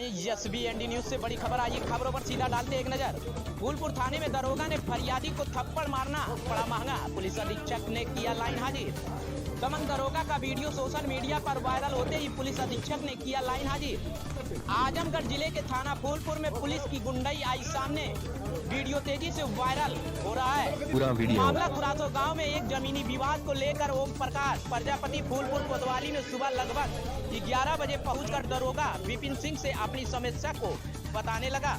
SBND news से बड़ी खबर आई। खबरों पर सीधा डालते एक नजर। फूलपुर थाने में दरोगा ने फरियादी को थप्पड़ मारना पड़ा महंगा, पुलिस अधीक्षक ने किया लाइन हाजिर। दमन दरोगा का वीडियो सोशल मीडिया पर वायरल होते ही पुलिस अधीक्षक ने किया लाइन हाजिर। आजमगढ़ जिले के थाना फूलपुर में पुलिस की गुंडाई आई सामने, वीडियो तेजी से वायरल हो रहा है। पूरा वीडियो मामला खुरासो गांव में एक जमीनी विवाद को लेकर ओम प्रकाश प्रजापति फूलपुर कोतवाली में सुबह लगभग 11 बजे पहुंचकर दरोगा विपिन सिंह से अपनी समस्या को बताने लगा।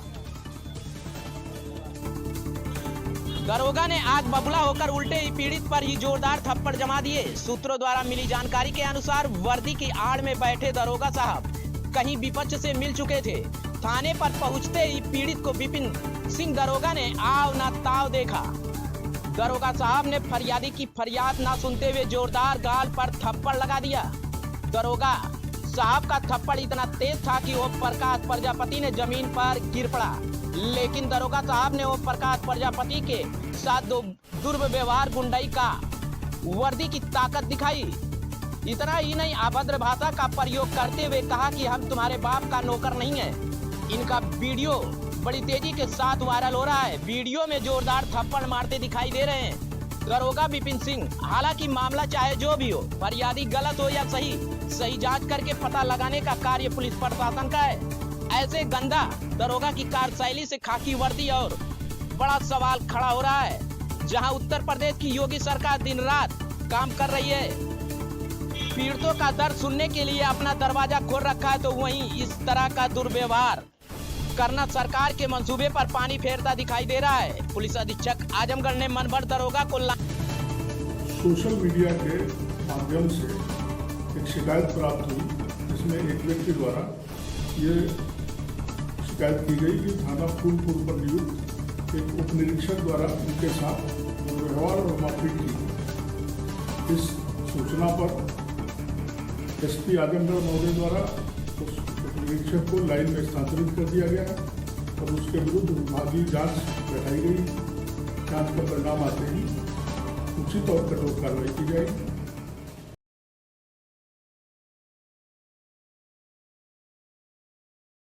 दरोगा ने आग बबूला होकर उल्टे ही पीड़ित पर ही जोरदार थप्पड़ जमा दिए। सूत्रों द्वारा मिली जानकारी के अनुसार वर्दी की आड़ में बैठे दरोगा साहब कहीं विपक्ष से मिल चुके थे। थाने पर पहुंचते ही पीड़ित को विपिन सिंह दरोगा ने आव न ताव देखा। दरोगा साहब ने फरियादी की फरियाद ना सुनते हुए जोरदार गाल पर थप्पड़ लगा दिया। दरोगा साहब का थप्पड़ इतना तेज था कि ओम प्रकाश प्रजापति ने जमीन पर गिर पड़ा, लेकिन दरोगा साहब ने ओम प्रकाश प्रजापति के साथ दुर्व्यवहार गुंडाई का वर्दी की ताकत दिखाई। इतना ही नहीं, अभद्र भाषा का प्रयोग करते हुए कहा कि हम तुम्हारे बाप का नौकर नहीं है। इनका वीडियो बड़ी तेजी के साथ वायरल हो रहा है। वीडियो में जोरदार थप्पड़ मारते दिखाई दे रहे हैं दरोगा विपिन सिंह। हालांकि मामला चाहे जो भी हो, फरियादी गलत हो या सही जांच करके पता लगाने का कार्य पुलिस प्रशासन का है। ऐसे गंदा दरोगा की कार्यशैली से खाकी वर्दी और बड़ा सवाल खड़ा हो रहा है। जहां उत्तर प्रदेश की योगी सरकार दिन रात काम कर रही है, पीड़ितों का दर्द सुनने के लिए अपना दरवाजा खोल रखा है, तो वहीं इस तरह का दुर्व्यवहार करना सरकार के मंसूबे पर पानी फेरता दिखाई दे रहा है। पुलिस अधीक्षक आजमगढ़ ने मनभर दरोगा को सोशल मीडिया के माध्यम से एक शिकायत प्राप्त हुई, जिसमें एक व्यक्ति द्वारा ये शिकायत की गई कि थाना फूलपुर पर नियुक्त एक उप निरीक्षक द्वारा उनके साथ व्यवहार और मारपीट की। इस सूचना पर SP आजमगढ़ महोदय द्वारा उस उप निरीक्षक को लाइन में स्थानांतरित कर दिया गया है और उसके विरुद्ध विभागीय जांच बैठाई गई। जांच का परिणाम आते ही उचित और कठोर कार्रवाई की जाएगी।